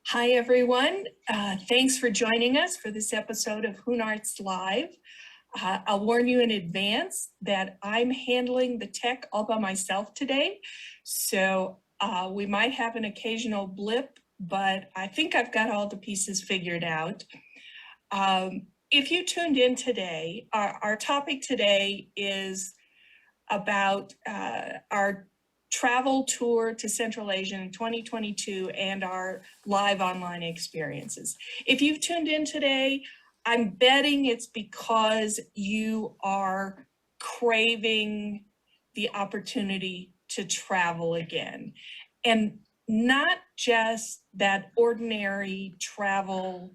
Hi, everyone. Thanks for joining us for this episode of Hoon Arts Live. I'll warn you in advance that I'm handling the tech all by myself today. So we might have an occasional blip, but I think I've got all the pieces figured out. If you tuned in today, our topic today is about our travel tour to Central Asia in 2022 and our live online experiences. If you've tuned in today, I'm betting it's because you are craving the opportunity to travel again. And not just that ordinary travel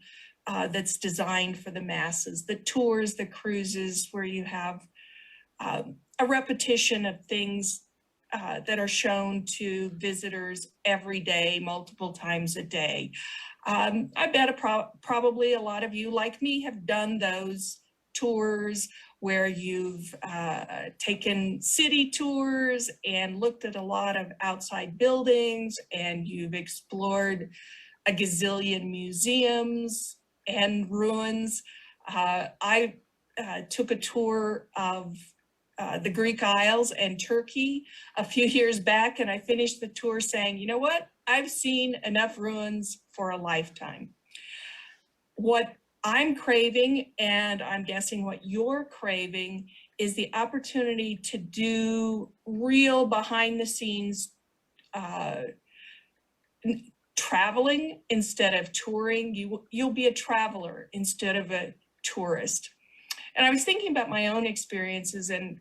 that's designed for the masses, the tours, the cruises where you have a repetition of things that are shown to visitors every day, multiple times a day. I bet probably a lot of you, like me, have done those tours where you've taken city tours and looked at a lot of outside buildings, and you've explored a gazillion museums and ruins. I took a tour of the Greek Isles and Turkey a few years back, and I finished the tour saying, you know what, I've seen enough ruins for a lifetime. What I'm craving, and I'm guessing what you're craving, is the opportunity to do real behind the scenes traveling instead of touring. You'll be a traveler instead of a tourist. And I was thinking about my own experiences, and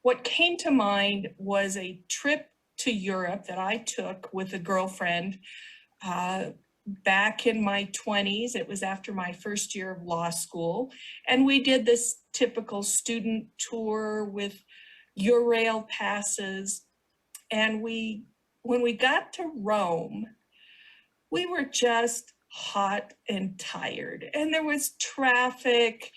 what came to mind was a trip to Europe that I took with a girlfriend back in my 20s. It was after my first year of law school. And we did this typical student tour with Eurail passes. And when we got to Rome, we were just hot and tired. And there was traffic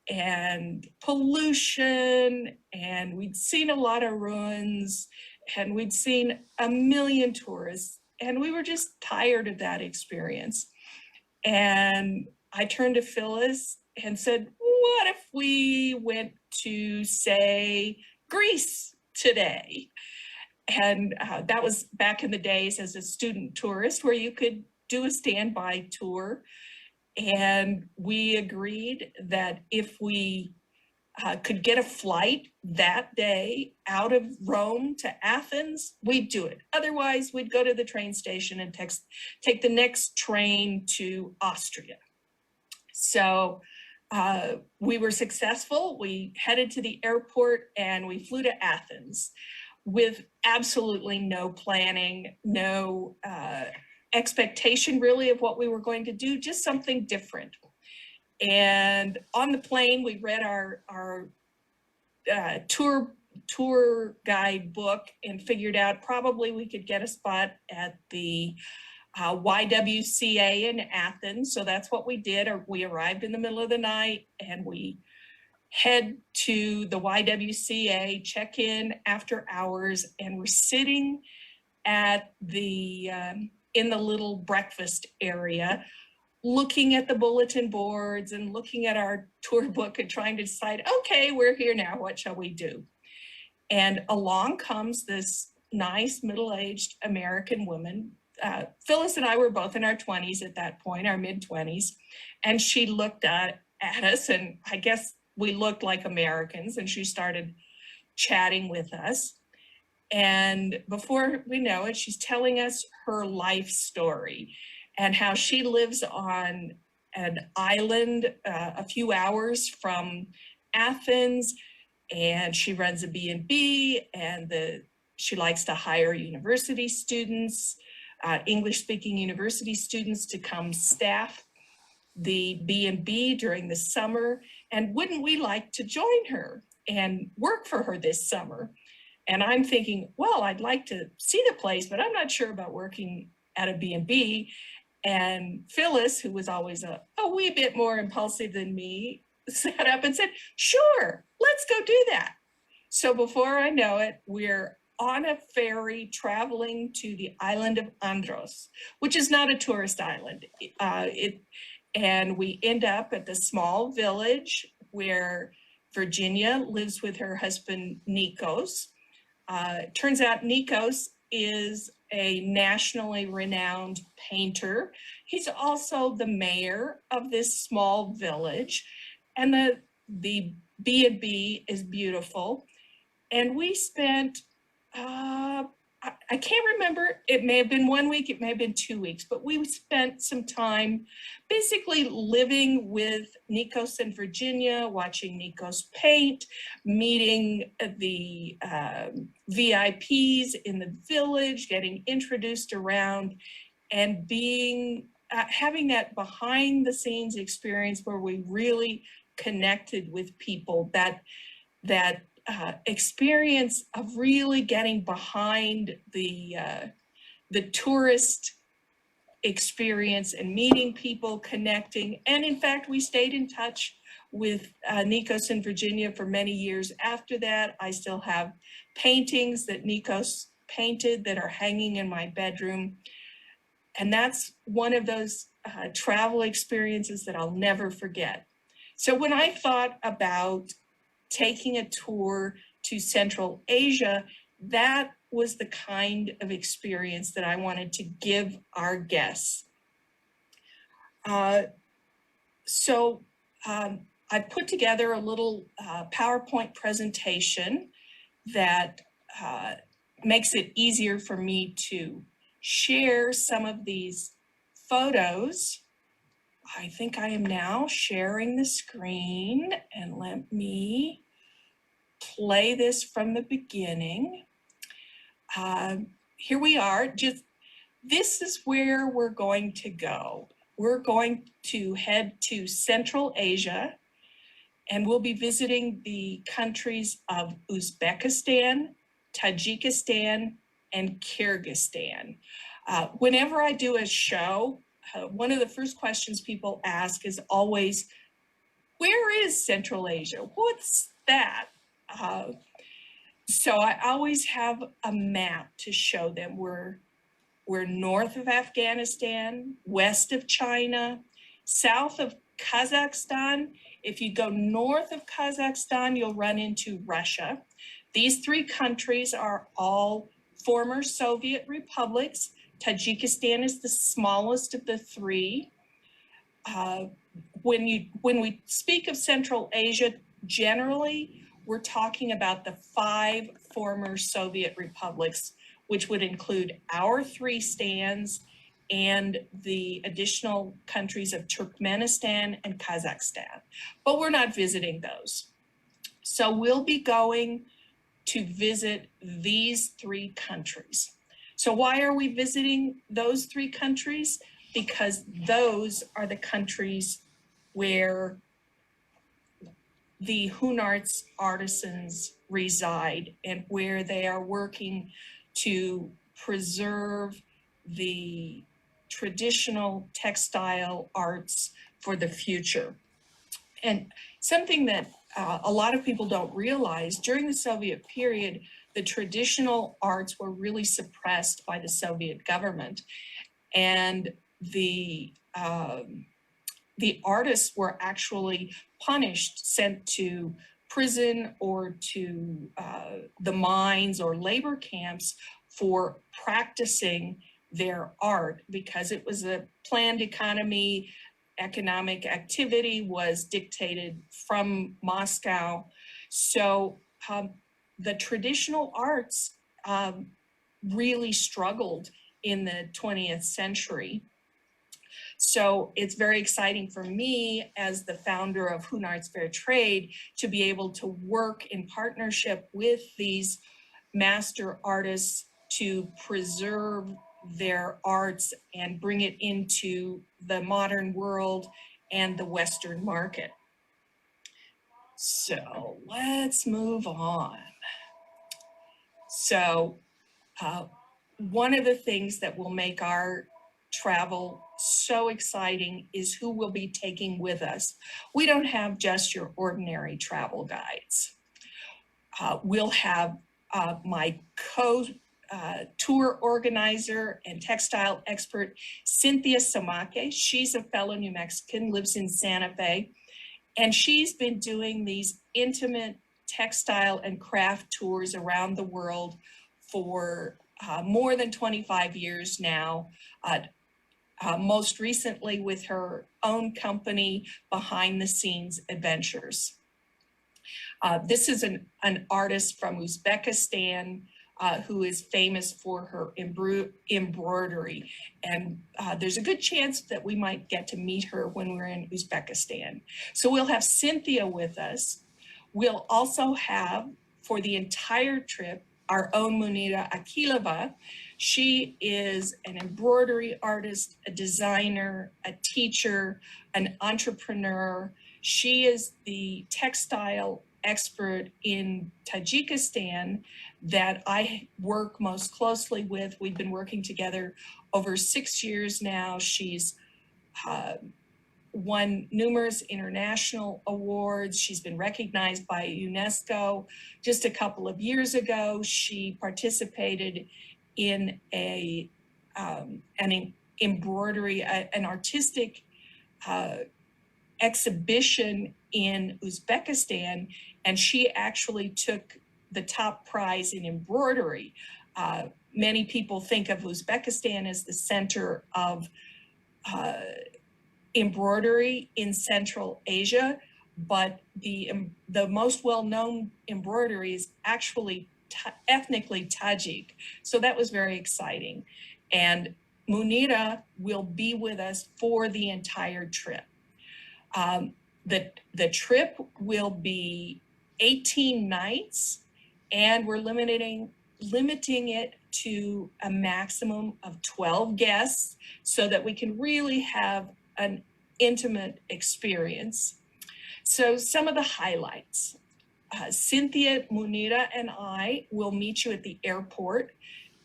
and pollution, and we'd seen a lot of ruins, and we'd seen a million tourists, and we were just tired of that experience. And I turned to Phyllis and said, what if we went to, say, Greece today? And that was back in the days as a student tourist where you could do a standby tour. And we agreed that if we could get a flight that day out of Rome to Athens, we'd do it. Otherwise, we'd go to the train station and take the next train to Austria. So we were successful. We headed to the airport and we flew to Athens with absolutely no planning, no expectation really of what we were going to do, just something different. And on the plane, we read our tour guide book and figured out probably we could get a spot at the YWCA in Athens. So that's what we did. We arrived in the middle of the night and we head to the YWCA, check in after hours, and we're sitting at the in the little breakfast area, looking at the bulletin boards and looking at our tour book and trying to decide, okay, we're here now, what shall we do? And along comes this nice middle-aged American woman. Phyllis and I were both in our 20s at that point, our mid-20s, and she looked at us, and I guess we looked like Americans, and she started chatting with us. And before we know it, she's telling us her life story and how she lives on an island a few hours from Athens, and she runs a B&B, and she likes to hire university students, English-speaking university students, to come staff the B&B during the summer. And wouldn't we like to join her and work for her this summer? And I'm thinking, well, I'd like to see the place, but I'm not sure about working at a B&B. And Phyllis, who was always a wee bit more impulsive than me, sat up and said, sure, let's go do that. So before I know it, we're on a ferry traveling to the island of Andros, which is not a tourist island. And we end up at the small village where Virginia lives with her husband, Nikos. Turns out Nikos is a nationally renowned painter. He's also the mayor of this small village, and the B&B is beautiful. And we spent, I can't remember, it may have been 1 week, it may have been 2 weeks, but we spent some time basically living with Nikos in Virginia, watching Nikos paint, meeting the VIPs in the village, getting introduced around, and being having that behind the scenes experience where we really connected with people. That experience of really getting behind the tourist experience and meeting people, connecting. And in fact, we stayed in touch with Nikos in Virginia for many years after that. I still have paintings that Nikos painted that are hanging in my bedroom. And that's one of those travel experiences that I'll never forget. So when I thought about taking a tour to Central Asia, that was the kind of experience that I wanted to give our guests. So I put together a little PowerPoint presentation that makes it easier for me to share some of these photos. I think I am now sharing the screen, and let me play this from the beginning. Here we are. This is where we're going to go. We're going to head to Central Asia, and we'll be visiting the countries of Uzbekistan, Tajikistan, and Kyrgyzstan. Whenever I do a show, one of the first questions people ask is always, where is Central Asia? What's that? So I always have a map to show them. We're north of Afghanistan, west of China, south of Kazakhstan. If you go north of Kazakhstan, you'll run into Russia. These three countries are all former Soviet republics. Tajikistan is the smallest of the three. When we speak of Central Asia, generally, we're talking about the 5 former Soviet republics, which would include our 3 stands and the additional countries of Turkmenistan and Kazakhstan. But we're not visiting those. So we'll be going to visit these 3 countries. So why are we visiting those 3 countries? Because those are the countries where the Hunarts artisans reside and where they are working to preserve the traditional textile arts for the future. And something that a lot of people don't realize, during the Soviet period, the traditional arts were really suppressed by the Soviet government. And the artists were actually punished, sent to prison or to the mines or labor camps for practicing their art, because it was a planned economy. Economic activity was dictated from Moscow. So the traditional arts really struggled in the 20th century. So it's very exciting for me as the founder of Hunarts Fair Trade to be able to work in partnership with these master artists to preserve their arts and bring it into the modern world and the Western market. So let's move on. So one of the things that will make our travel so exciting is who we'll be taking with us. We don't have just your ordinary travel guides. We'll have my tour organizer and textile expert, Cynthia Samake. She's a fellow New Mexican, lives in Santa Fe, and she's been doing these intimate textile and craft tours around the world for more than 25 years now. Most recently with her own company, Behind the Scenes Adventures. This is an artist from Uzbekistan who is famous for her embroidery. And there's a good chance that we might get to meet her when we're in Uzbekistan. So we'll have Cynthia with us. We'll also have, for the entire trip, our own Munira Akilova. She is an embroidery artist, a designer, a teacher, an entrepreneur. She is the textile expert in Tajikistan that I work most closely with. We've been working together over 6 years now. She's won numerous international awards. She's been recognized by UNESCO. Just a couple of years ago, she participated in an embroidery, an artistic exhibition in Uzbekistan, and she actually took the top prize in embroidery. Many people think of Uzbekistan as the center of embroidery in Central Asia, but the most well-known embroidery is actually ethnically Tajik. So that was very exciting. And Munira will be with us for the entire trip. The trip will be 18 nights, and we're limiting it to a maximum of 12 guests so that we can really have an intimate experience. So some of the highlights. Cynthia, Munira, and I will meet you at the airport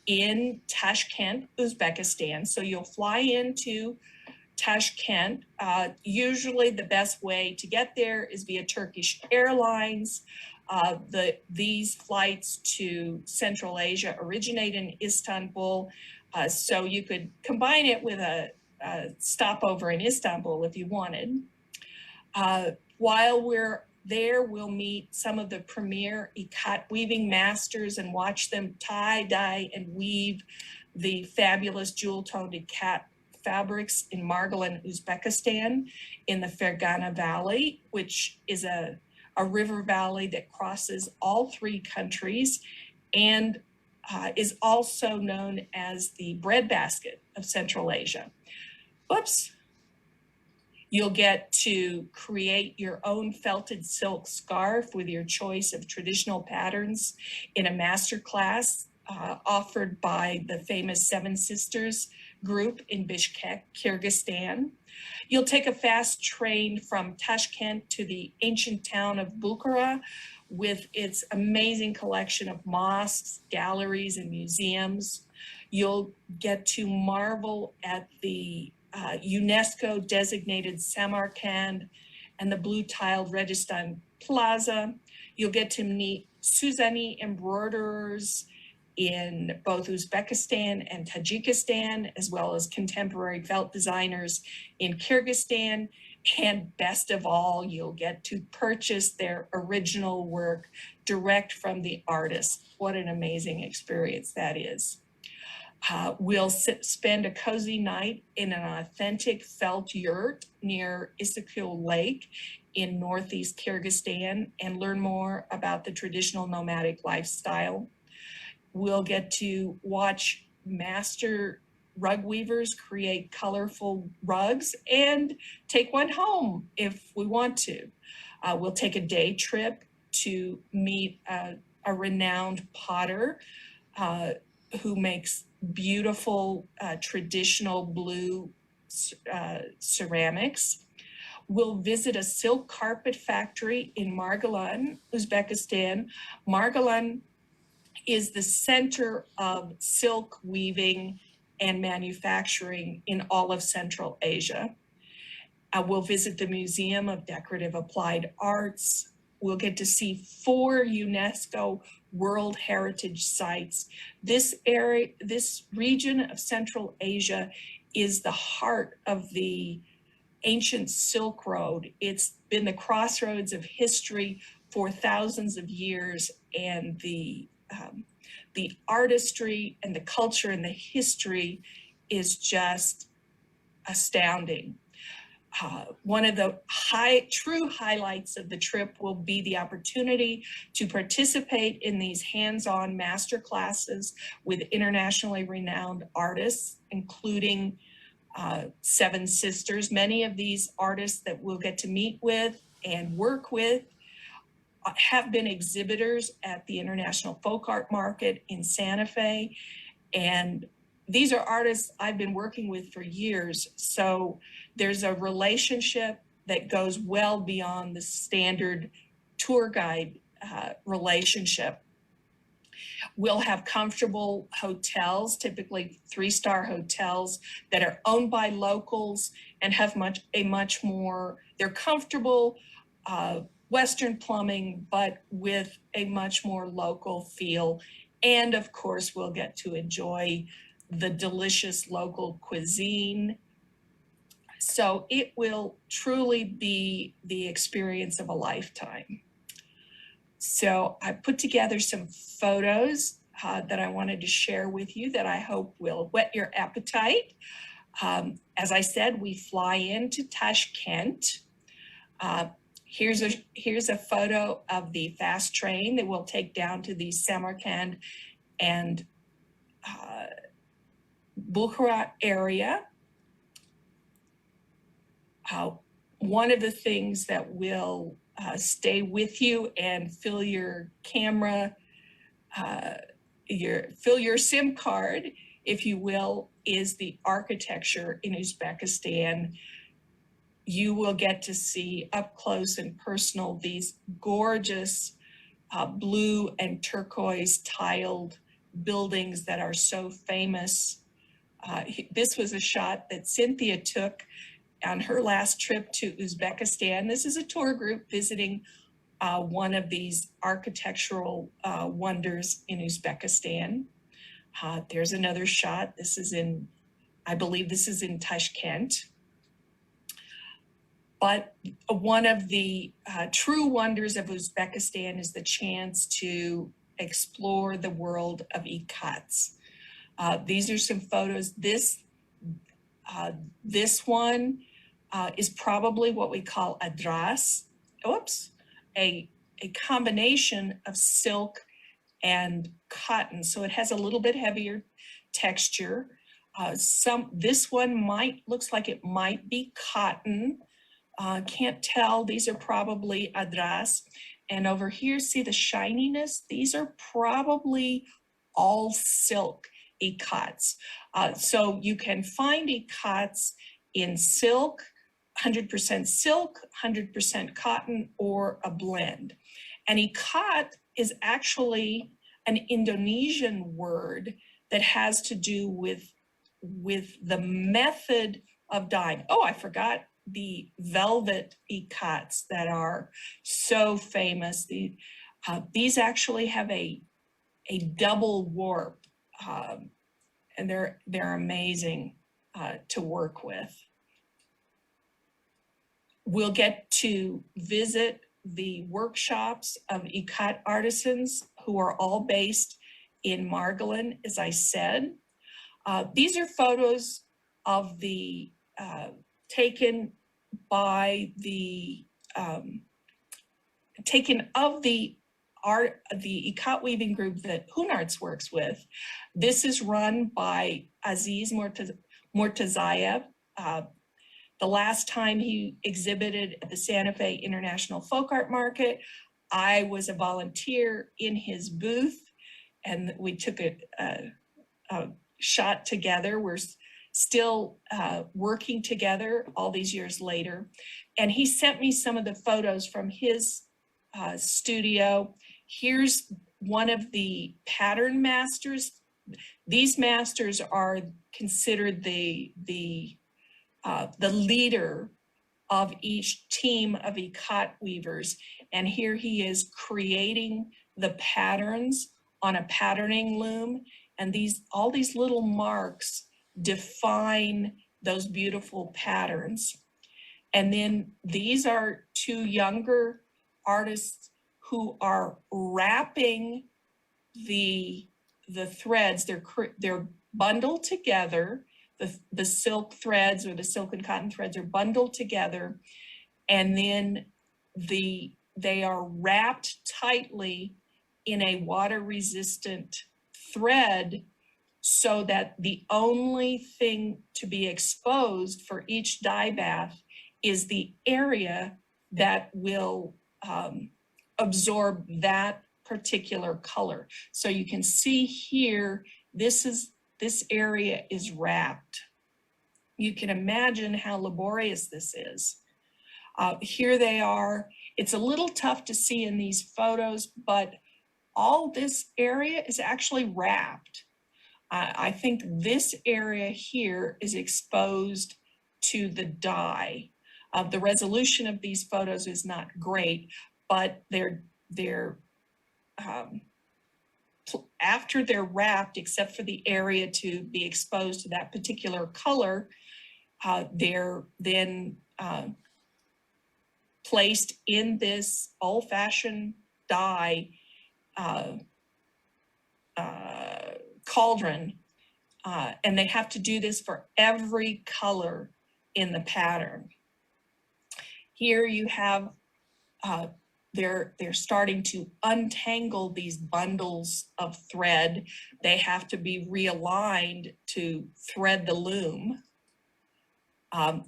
in Tashkent, Uzbekistan. So you'll fly into Tashkent. Usually the best way to get there is via Turkish Airlines. These flights to Central Asia originate in Istanbul. So you could combine it with a stopover in Istanbul if you wanted. While we're there, we'll meet some of the premier ikat weaving masters and watch them tie, dye, and weave the fabulous jewel-toned ikat fabrics in Margalan, Uzbekistan, in the Fergana Valley, which is a river valley that crosses all three countries and is also known as the breadbasket of Central Asia. Whoops. You'll get to create your own felted silk scarf with your choice of traditional patterns in a master class offered by the famous Seven Sisters group in Bishkek, Kyrgyzstan. You'll take a fast train from Tashkent to the ancient town of Bukhara with its amazing collection of mosques, galleries, and museums. You'll get to marvel at the UNESCO designated Samarkand and the blue tiled Registan Plaza. You'll get to meet Suzani embroiderers in both Uzbekistan and Tajikistan, as well as contemporary felt designers in Kyrgyzstan. And best of all, you'll get to purchase their original work direct from the artist. What an amazing experience that is. We'll spend a cozy night in an authentic felt yurt near Issyk Lake in northeast Kyrgyzstan and learn more about the traditional nomadic lifestyle. We'll get to watch master rug weavers create colorful rugs and take one home if we want to. We'll take a day trip to meet a renowned potter who makes beautiful traditional blue ceramics. We'll visit a silk carpet factory in Margalan, Uzbekistan. Margalan is the center of silk weaving and manufacturing in all of Central Asia. We'll visit the Museum of Decorative Applied Arts. We'll get to see 4 UNESCO World Heritage Sites. This area, this region of Central Asia is the heart of the ancient Silk Road. It's been the crossroads of history for thousands of years, and the artistry and the culture and the history is just astounding. One of the true highlights of the trip will be the opportunity to participate in these hands-on master classes with internationally renowned artists, including Seven Sisters. Many of these artists that we'll get to meet with and work with have been exhibitors at the International Folk Art Market in Santa Fe. And these are artists I've been working with for years. So there's a relationship that goes well beyond the standard tour guide relationship. We'll have comfortable hotels, typically 3-star hotels that are owned by locals and have much more, they're comfortable, Western plumbing, but with a much more local feel. And of course, we'll get to enjoy the delicious local cuisine. So it will truly be the experience of a lifetime. So I put together some photos that I wanted to share with you that I hope will whet your appetite. As I said, we fly into Tashkent. Here's a photo of the fast train that will take down to the Samarkand and Bukhara area. One of the things that will stay with you and fill your camera, fill your SIM card, if you will, is the architecture in Uzbekistan. You will get to see up close and personal these gorgeous blue and turquoise tiled buildings that are so famous. This was a shot that Cynthia took on her last trip to Uzbekistan. This is a tour group visiting one of these architectural wonders in Uzbekistan. There's another shot. This is in, I believe this is in Tashkent. But one of the true wonders of Uzbekistan is the chance to explore the world of ikats. These are some photos. This one is probably what we call a dras, a combination of silk and cotton. So it has a little bit heavier texture. This one looks like it might be cotton. Can't tell. These are probably adras. And over here, see the shininess? These are probably all silk ikats. So you can find ikats in silk, 100% silk, 100% cotton, or a blend. And ikat is actually an Indonesian word that has to do with the method of dyeing. Oh, I forgot the velvet ikats that are so famous. These actually have a double warp, and they're amazing to work with. We'll get to visit the workshops of ikat artisans who are all based in Margolin, as I said. These are photos of the taken of the ikat weaving group that Hunarts works with. This is run by Aziz Mortazayev. The last time he exhibited at the Santa Fe International Folk Art Market, I was a volunteer in his booth, and we took a shot together. We're still working together all these years later. And he sent me some of the photos from his studio. Here's one of the pattern masters. These masters are considered the leader of each team of ikat weavers. And here he is creating the patterns on a patterning loom, and all these little marks define those beautiful patterns. And then these are two younger artists who are wrapping the threads. They're bundled together. The silk threads or the silk and cotton threads are bundled together, and then they are wrapped tightly in a water-resistant thread, so that the only thing to be exposed for each dye bath is the area that will absorb that particular color. So you can see here, this area is wrapped. You can imagine how laborious this is. Here they are. It's a little tough to see in these photos, but all this area is actually wrapped. I think this area here is exposed to the dye. The resolution of these photos is not great, but after they're wrapped, except for the area to be exposed to that particular color, they're then placed in this old-fashioned dye cauldron, and they have to do this for every color in the pattern. Here you have, they're starting to untangle these bundles of thread. They have to be realigned to thread the loom.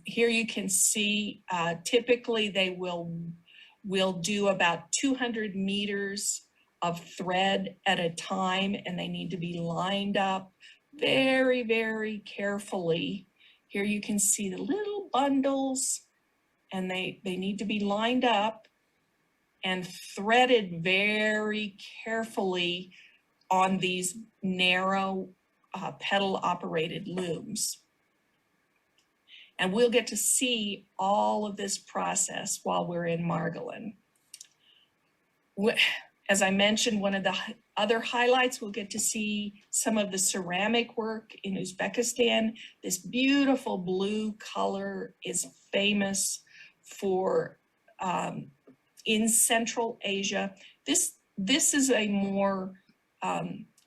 Here you can see, typically they will do about 200 meters of thread at a time, and they need to be lined up very, very carefully. Here you can see the little bundles, and they need to be lined up and threaded very carefully on these narrow pedal operated looms. And we'll get to see all of this process while we're in Margolin. As I mentioned, one of the other highlights, we'll get to see some of the ceramic work in Uzbekistan. This beautiful blue color is famous for in Central Asia. This is a more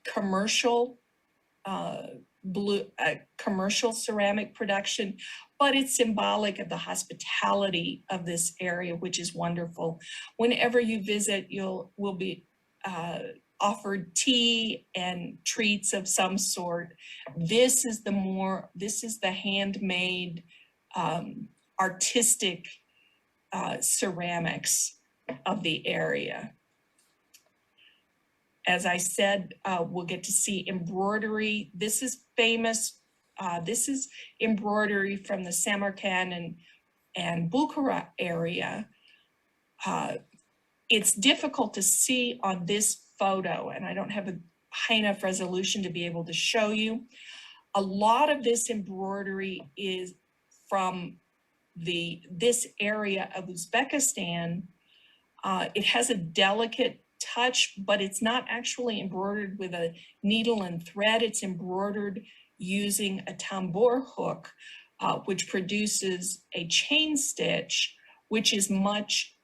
commercial commercial ceramic production, but it's symbolic of the hospitality of this area, which is wonderful. Whenever you visit, will be offered tea and treats of some sort. This is the handmade artistic ceramics of the area. As I said, we'll get to see embroidery. This is famous. This is embroidery from the Samarkand and Bukhara area. It's difficult to see on this photo, and I don't have a high enough resolution to be able to show you. A lot of this embroidery is from this area of Uzbekistan. It has a delicate touch, but it's not actually embroidered with a needle and thread. It's embroidered using a tambour hook, which produces a chain stitch, which is much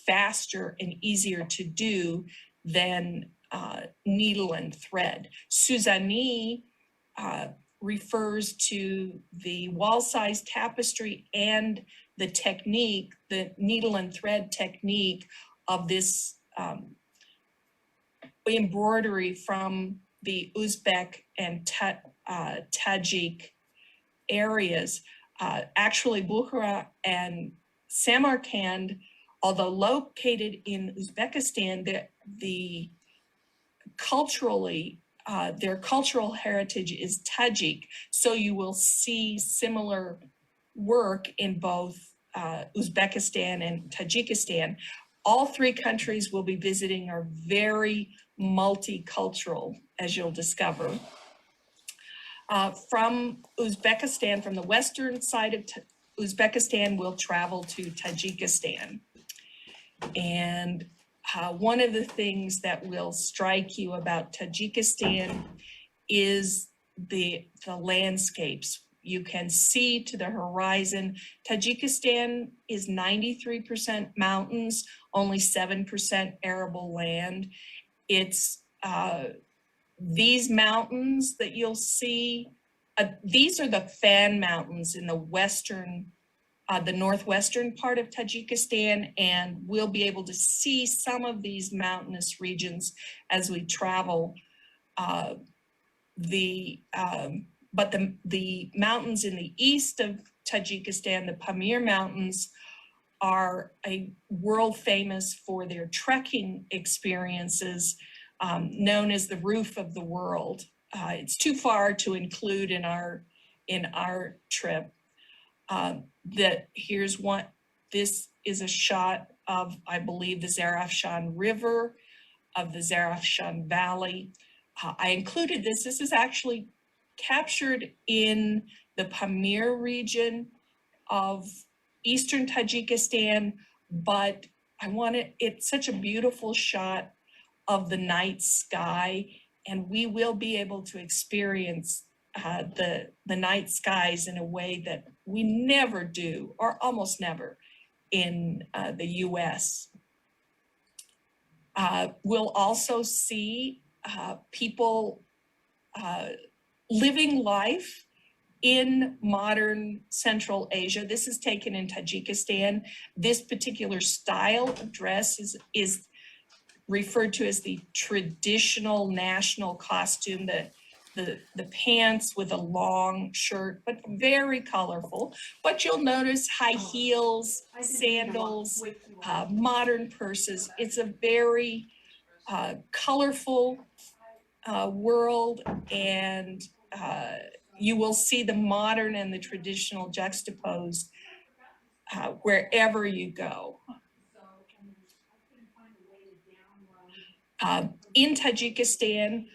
faster and easier to do than needle and thread. Suzani refers to the wall-sized tapestry and the technique, the needle and thread technique of this embroidery from the Uzbek and Tajik areas. Actually, Bukhara and Samarkand, although located in Uzbekistan, culturally, their cultural heritage is Tajik. So you will see similar work in both Uzbekistan and Tajikistan. All three countries we'll be visiting are very multicultural, as you'll discover. From Uzbekistan, from the western side of Uzbekistan, we'll travel to Tajikistan. And One of the things that will strike you about Tajikistan is the landscapes. You can see to the horizon. Tajikistan is 93% mountains, only 7% arable land. It's these mountains that you'll see, these are the Fan Mountains in the northwestern part of Tajikistan, and we'll be able to see some of these mountainous regions as we travel. But the mountains in the east of Tajikistan, the Pamir Mountains, are world famous for their trekking experiences, known as the roof of the world. It's too far to include in our trip. This is a shot of, I believe, the Zarafshan River, of the Zarafshan Valley. I included this. This is actually captured in the Pamir region of eastern Tajikistan, but it's such a beautiful shot of the night sky, and we will be able to experience the night skies in a way that we never do, or almost never, in the US. We'll also see people living life in modern Central Asia. This is taken in Tajikistan. This particular style of dress is referred to as the traditional national costume, the pants with a long shirt, but very colorful. But you'll notice high heels, sandals, modern purses. It's a very colorful world, and you will see the modern and the traditional juxtaposed wherever you go. In Tajikistan,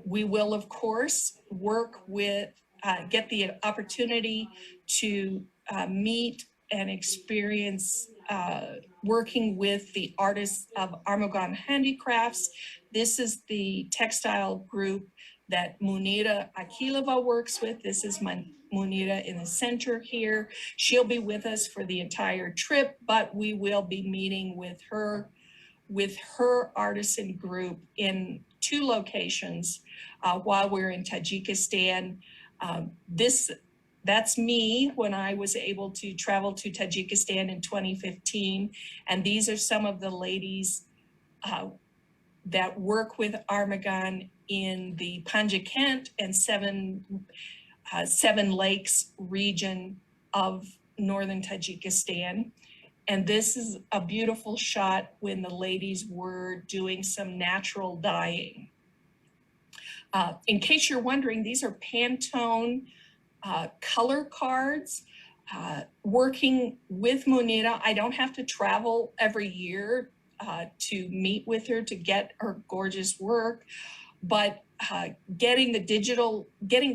we will, of course, get the opportunity to meet and experience working with the artists of Armugan Handicrafts. This is the textile group that Munira Akilova works with. This is Munira in the center here. She'll be with us for the entire trip, but we will be meeting with her artisan group in 2 locations while we're in Tajikistan. That's me when I was able to travel to Tajikistan in 2015. And these are some of the ladies that work with Armugan in the Panjikent and Seven Lakes region of northern Tajikistan. And this is a beautiful shot when the ladies were doing some natural dyeing. In case you're wondering, these are Pantone color cards. Working with Munira, I don't have to travel every year to meet with her to get her gorgeous work, but getting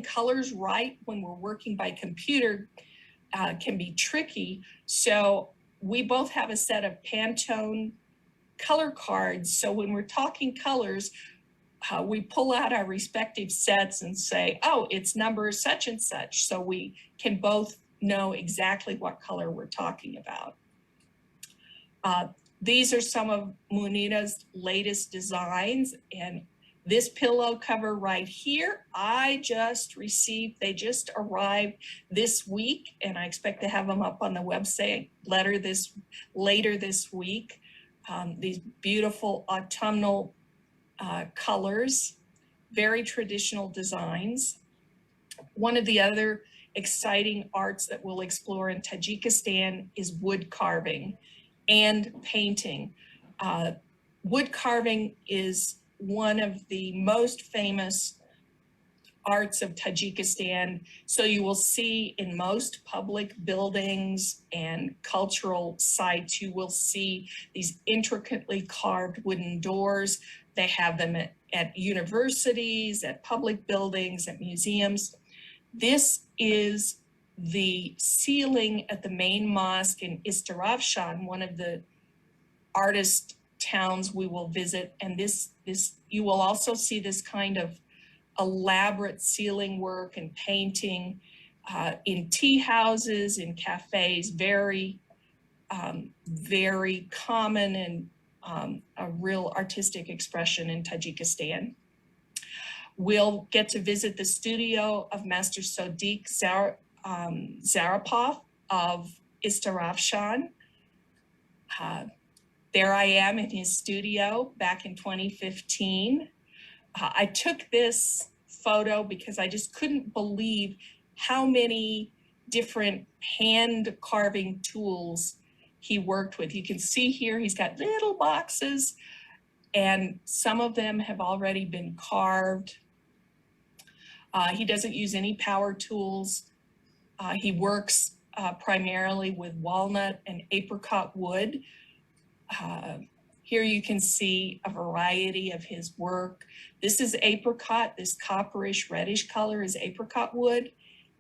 colors right when we're working by computer can be tricky. So we both have a set of Pantone color cards. So when we're talking colors, we pull out our respective sets and say, oh, it's number such and such. So we can both know exactly what color we're talking about. These are some of Munira's latest designs, and this pillow cover right here, I just received, they just arrived this week, and I expect to have them up on the website later this week. These beautiful autumnal colors, very traditional designs. One of the other exciting arts that we'll explore in Tajikistan is wood carving and painting. Wood carving is one of the most famous arts of Tajikistan. So you will see in most public buildings and cultural sites, you will see these intricately carved wooden doors. They have them at universities, at public buildings, at museums. This is the ceiling at the main mosque in Istarafshan, one of the artist towns we will visit. And this you will also see this kind of elaborate ceiling work and painting in tea houses, in cafes, very common and a real artistic expression in Tajikistan. We'll get to visit the studio of Master Sodiq Zaripov of Istarafshan. There I am in his studio back in 2015. I took this photo because I just couldn't believe how many different hand carving tools he worked with. You can see here he's got little boxes, and some of them have already been carved. He doesn't use any power tools. He works primarily with walnut and apricot wood. Here you can see a variety of his work. This is apricot. This copperish reddish color is apricot wood.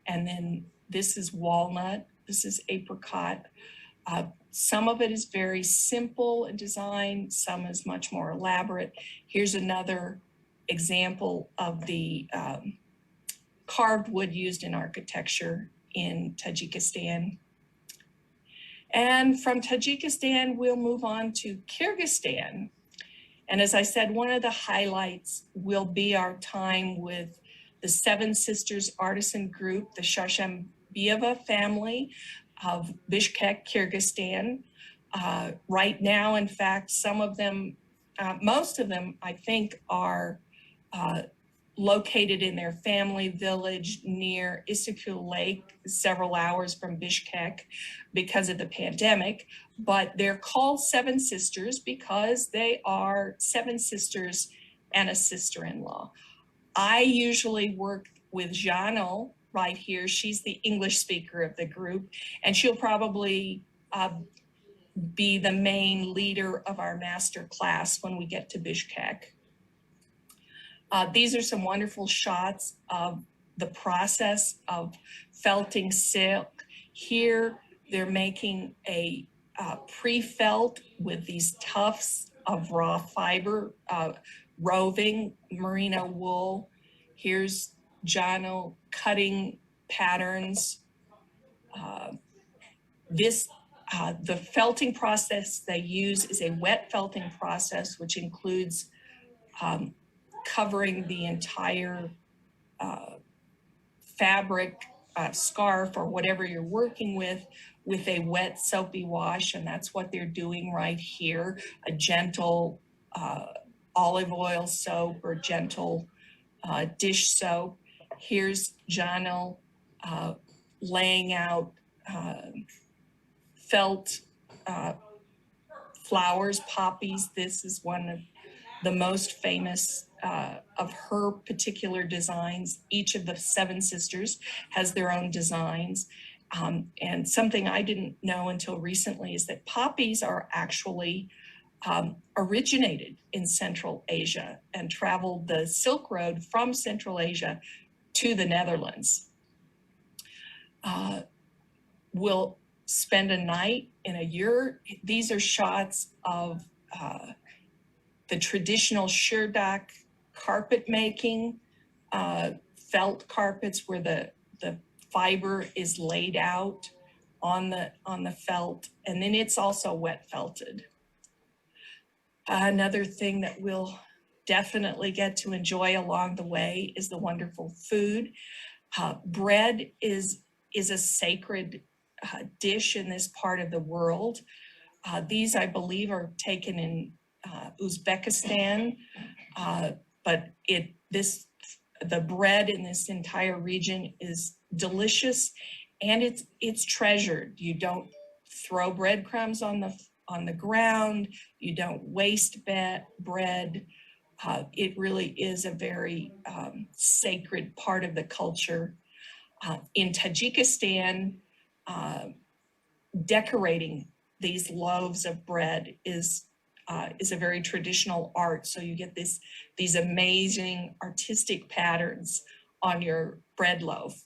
And then this is walnut. This is apricot. Some of it is very simple in design. Some is much more elaborate. Here's another example of the carved wood used in architecture in Tajikistan. And from Tajikistan, we'll move on to Kyrgyzstan. And as I said, one of the highlights will be our time with the Seven Sisters Artisan Group, the Sharshambieva family of Bishkek, Kyrgyzstan. Right now, in fact, some of them, most of them, I think, are located in their family village near Issyk Lake, several hours from Bishkek because of the pandemic. But they're called Seven Sisters because they are seven sisters and a sister-in-law. I usually work with Jano right here. She's the English speaker of the group, and she'll probably be the main leader of our master class when we get to Bishkek. These are some wonderful shots of the process of felting silk. Here, they're making a pre-felt with these tufts of raw fiber, roving merino wool. Here's Jano cutting patterns. The felting process they use is a wet felting process, which includes covering the entire fabric, scarf, or whatever you're working with a wet soapy wash, and that's what they're doing right here. A gentle olive oil soap or gentle dish soap. Here's Jano laying out felt flowers, poppies. This is one of the most famous of her particular designs. Each of the seven sisters has their own designs. And something I didn't know until recently is that poppies are actually originated in Central Asia and traveled the Silk Road from Central Asia to the Netherlands. We'll spend a night in a yurt. These are shots of the traditional Sherdak carpet making, felt carpets where the fiber is laid out on the felt, and then it's also wet felted. Another thing that we'll definitely get to enjoy along the way is the wonderful food. Bread is a sacred dish in this part of the world. These, I believe, are taken in Uzbekistan, but the bread in this entire region is delicious, and it's treasured. You don't throw breadcrumbs on the ground. You don't waste bread. It really is a very sacred part of the culture. In Tajikistan, decorating these loaves of bread is a very traditional art. So you get these amazing artistic patterns on your bread loaf.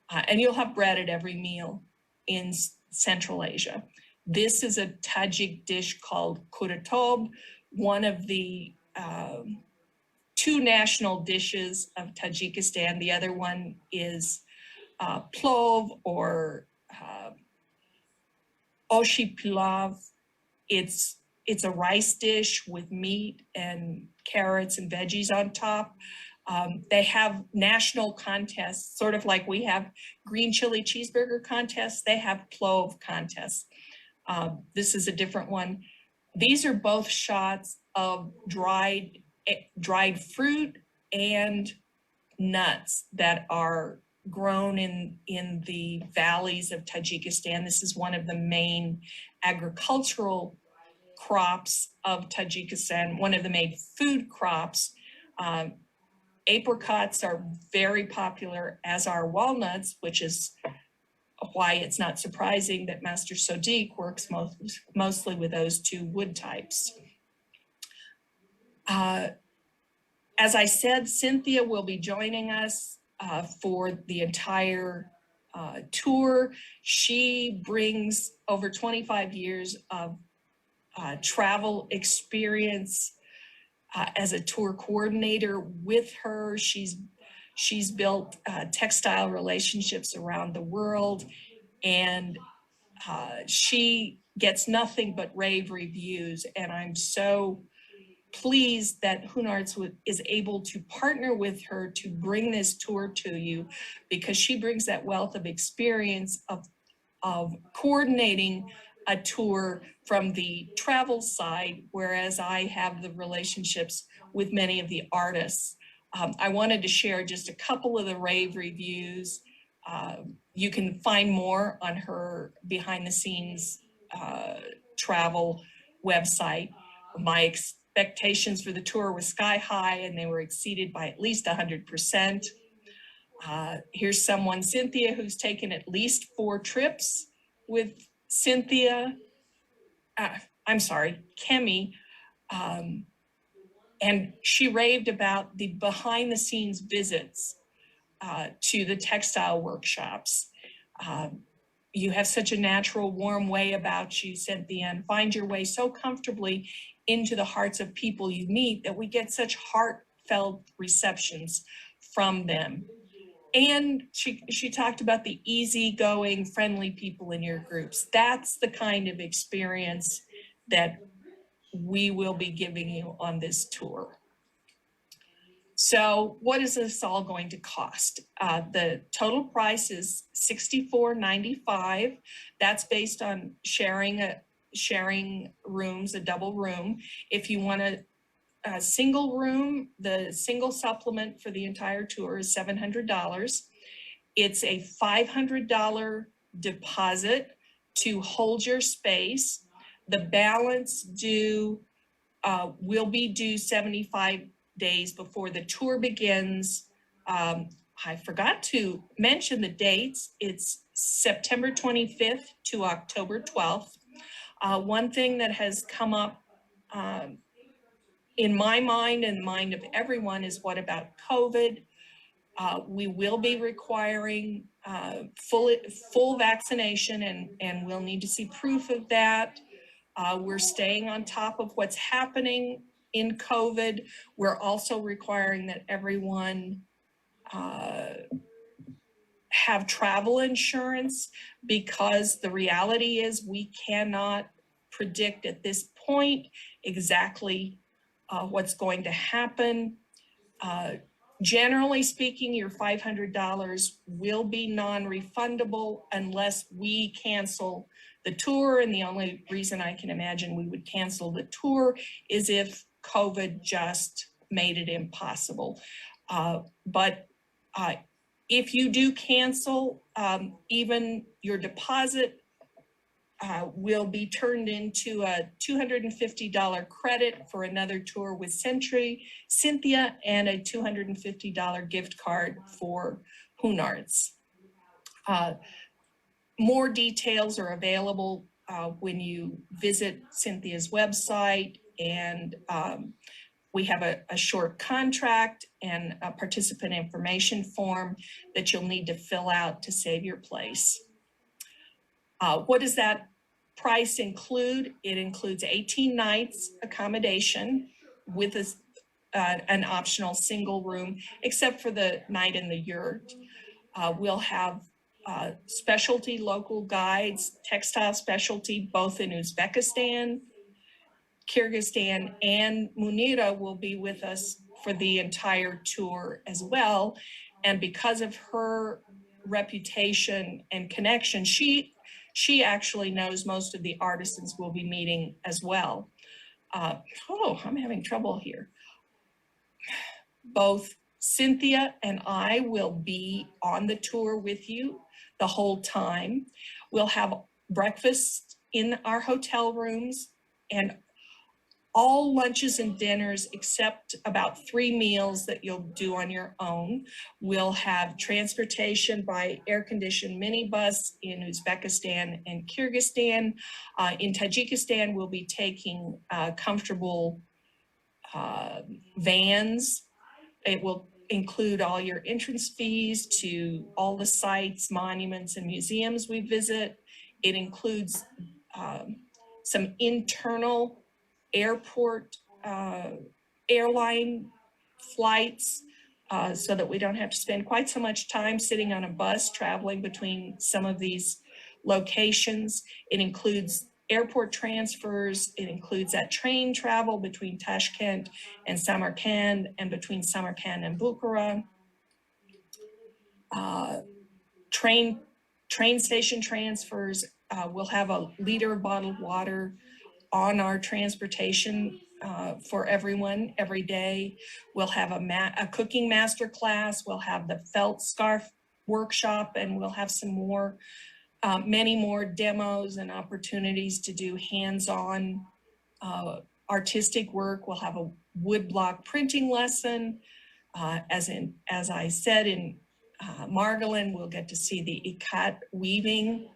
And you'll have bread at every meal in Central Asia. This is a Tajik dish called kuratob, one of the two national dishes of Tajikistan. The other one is plov or oshi pilav. It's a rice dish with meat and carrots and veggies on top. They have national contests, sort of like we have green chili cheeseburger contests. They have plov contests. This is a different one. These are both shots of dried fruit and nuts that are grown in the valleys of Tajikistan. This is one of the main agricultural crops of Tajikistan, one of the main food crops. Apricots are very popular, as are walnuts, which is why it's not surprising that Master Sodiq works mostly with those two wood types. As I said, Cynthia will be joining us for the entire tour. She brings over 25 years of travel experience as a tour coordinator with her. She's built textile relationships around the world, and she gets nothing but rave reviews. And I'm so pleased that Hunarts is able to partner with her to bring this tour to you, because she brings that wealth of experience of coordinating a tour from the travel side, whereas I have the relationships with many of the artists. I wanted to share just a couple of the rave reviews. You can find more on her behind the scenes travel website. My expectations for the tour were sky high, and they were exceeded by at least 100%. Here's someone, Cynthia, who's taken at least 4 trips with Cynthia. I'm sorry, Kemi. And she raved about the behind the scenes visits to the textile workshops. You have such a natural, warm way about you, Cynthia, and find your way so comfortably into the hearts of people you meet that we get such heartfelt receptions from them. And she talked about the easygoing, friendly people in your groups. That's the kind of experience that we will be giving you on this tour. So what is this all going to cost? The total price is $64.95. That's based on sharing rooms, a double room. If you want a single room, the single supplement for the entire tour is $700. It's a $500 deposit to hold your space. The balance will be due 75 days before the tour begins. I forgot to mention the dates. It's September 25th to October 12th. One thing that has come up in my mind and the mind of everyone is, what about COVID? We will be requiring full vaccination, and we'll need to see proof of that. We're staying on top of what's happening in COVID. We're also requiring that everyone have travel insurance, because the reality is we cannot predict at this point exactly what's going to happen. Generally speaking, your $500 will be non-refundable unless we cancel the tour. And the only reason I can imagine we would cancel the tour is if COVID just made it impossible. But if you do cancel, even your deposit will be turned into a $250 credit for another tour with Cynthia, and a $250 gift card for Hunarts. More details are available when you visit Cynthia's website, and we have a short contract and a participant information form that you'll need to fill out to save your place. What does that price includes 18 nights accommodation with an optional single room, except for the night in the yurt. We'll have specialty local guides, textile specialty, both in Uzbekistan, Kyrgyzstan, and Munira will be with us for the entire tour as well. And because of her reputation and connection, she actually knows most of the artisans we'll be meeting as well. I'm having trouble here. Both Cynthia and I will be on the tour with you the whole time. We'll have breakfast in our hotel rooms and all lunches and dinners except about 3 meals that you'll do on your own. We'll have transportation by air-conditioned minibus in Uzbekistan and Kyrgyzstan. In Tajikistan, we'll be taking comfortable vans. It will include all your entrance fees to all the sites, monuments, and museums we visit. It includes some internal airport airline flights so that we don't have to spend quite so much time sitting on a bus traveling between some of these locations. It includes airport transfers. It includes that train travel between Tashkent and Samarkand and between Samarkand and Bukhara. Train station transfers. We'll have a liter of bottled water on our transportation for everyone every day. We'll have a cooking master class. We'll have the felt scarf workshop, and we'll have some more, many more demos and opportunities to do hands-on artistic work. We'll have a woodblock printing lesson. As I said, in Margolin, we'll get to see the ikat weaving.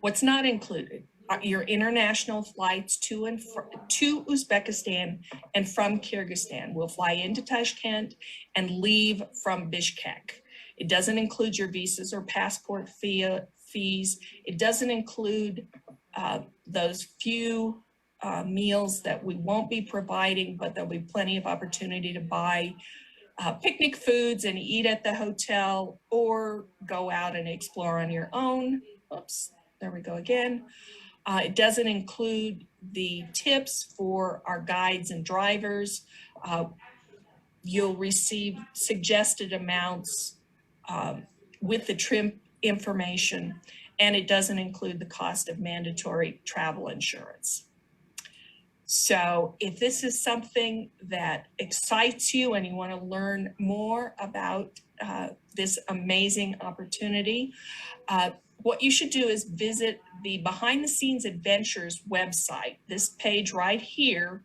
What's not included are your international flights to Uzbekistan and from Kyrgyzstan. We'll fly into Tashkent and leave from Bishkek. It doesn't include your visas or passport fees. It doesn't include those few meals that we won't be providing, but there'll be plenty of opportunity to buy picnic foods and eat at the hotel or go out and explore on your own. Oops, there we go again. It doesn't include the tips for our guides and drivers. You'll receive suggested amounts with the trip information, and it doesn't include the cost of mandatory travel insurance. So if this is something that excites you and you want to learn more about this amazing opportunity, what you should do is visit the Behind the Scenes Adventures website, this page right here.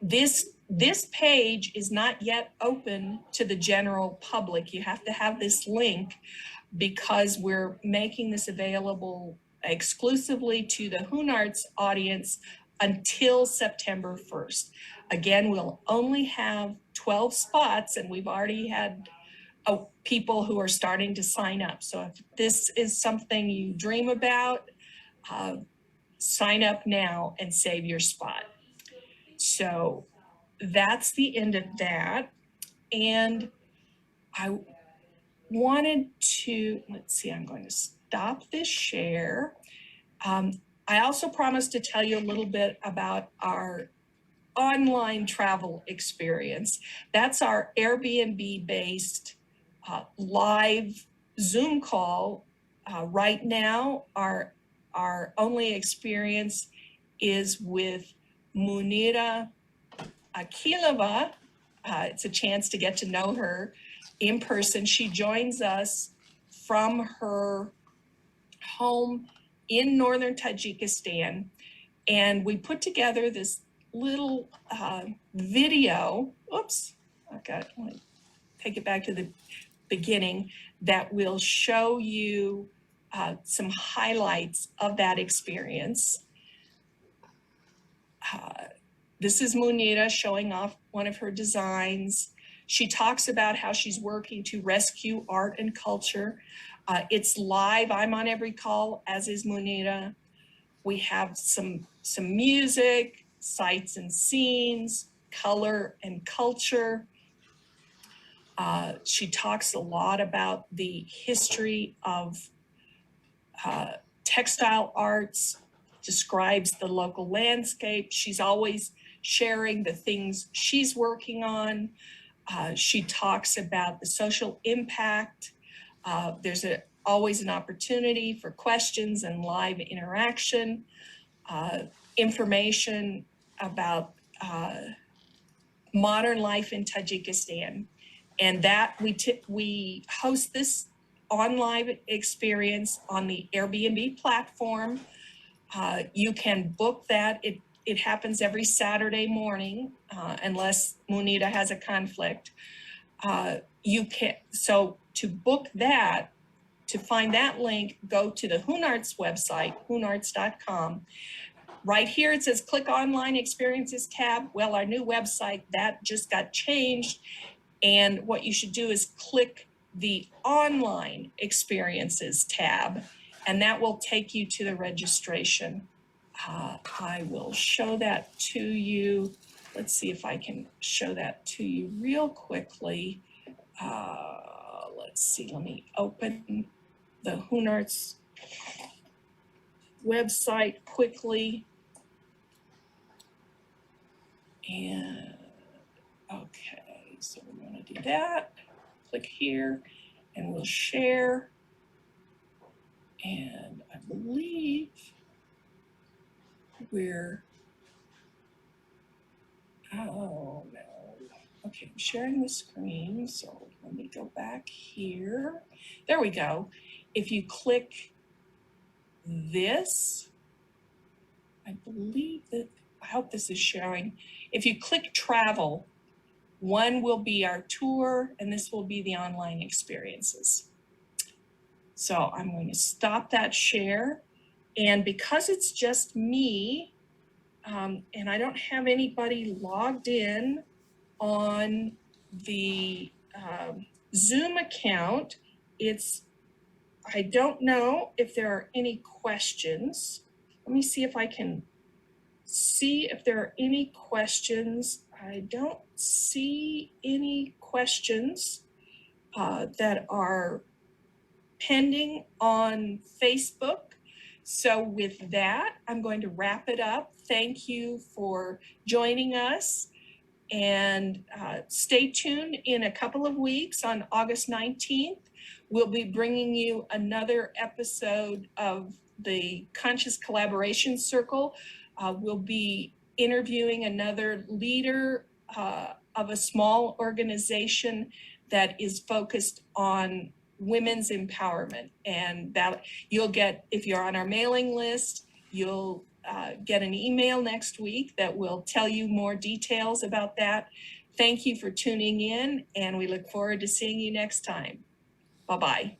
This page is not yet open to the general public. You have to have this link because we're making this available exclusively to the Hunarts audience until September 1st. Again, we'll only have 12 spots, and we've already had people who are starting to sign up. So if this is something you dream about, sign up now and save your spot. So that's the end of that. And I wanted to, let's see, I'm going to stop this share. I also promised to tell you a little bit about our online travel experience. That's our Airbnb-based live Zoom call. Right now, our only experience is with Munira Akilova. It's a chance to get to know her in person. She joins us from her home in northern Tajikistan, and we put together this little video. Oops, I want to take it back to the beginning that will show you some highlights of that experience. This is Munira showing off one of her designs. She talks about how she's working to rescue art and culture. It's live. I'm on every call, as is Munira. We have some music, sights and scenes, color and culture. She talks a lot about the history of textile arts, describes the local landscape. She's always sharing the things she's working on. She talks about the social impact. There's always an opportunity for questions and live interaction, information about modern life in Tajikistan. And that we host this online experience on the Airbnb platform. You can book that. It happens every Saturday morning, unless Munira has a conflict. So to book that, to find that link, go to the Hunarts website, hunarts.com. Right here, it says click online experiences tab. Well, our new website, that just got changed. And what you should do is click the online experiences tab, and that will take you to the registration. I will show that to you. Let's see if I can show that to you real quickly. Let's see, let me open the Hunarts website quickly. And okay, so we're going to do that. Click here and we'll share. And I believe we're, oh no. Okay, I'm sharing the screen. So let me go back here. There we go. If you click this, I believe that, I hope this is sharing. If you click travel, one will be our tour and this will be the online experiences. So I'm going to stop that share. And because it's just me, and I don't have anybody logged in on the Zoom account, I don't know if there are any questions. Let me see if I can see if there are any questions. I don't see any questions that are pending on Facebook. So with that, I'm going to wrap it up. Thank you for joining us, and stay tuned. In a couple of weeks on August 19th, we'll be bringing you another episode of the Conscious Collaboration Circle. We'll be interviewing another leader of a small organization that is focused on women's empowerment. And that you'll get, if you're on our mailing list, you'll get an email next week that will tell you more details about that. Thank you for tuning in, and we look forward to seeing you next time. Bye-bye.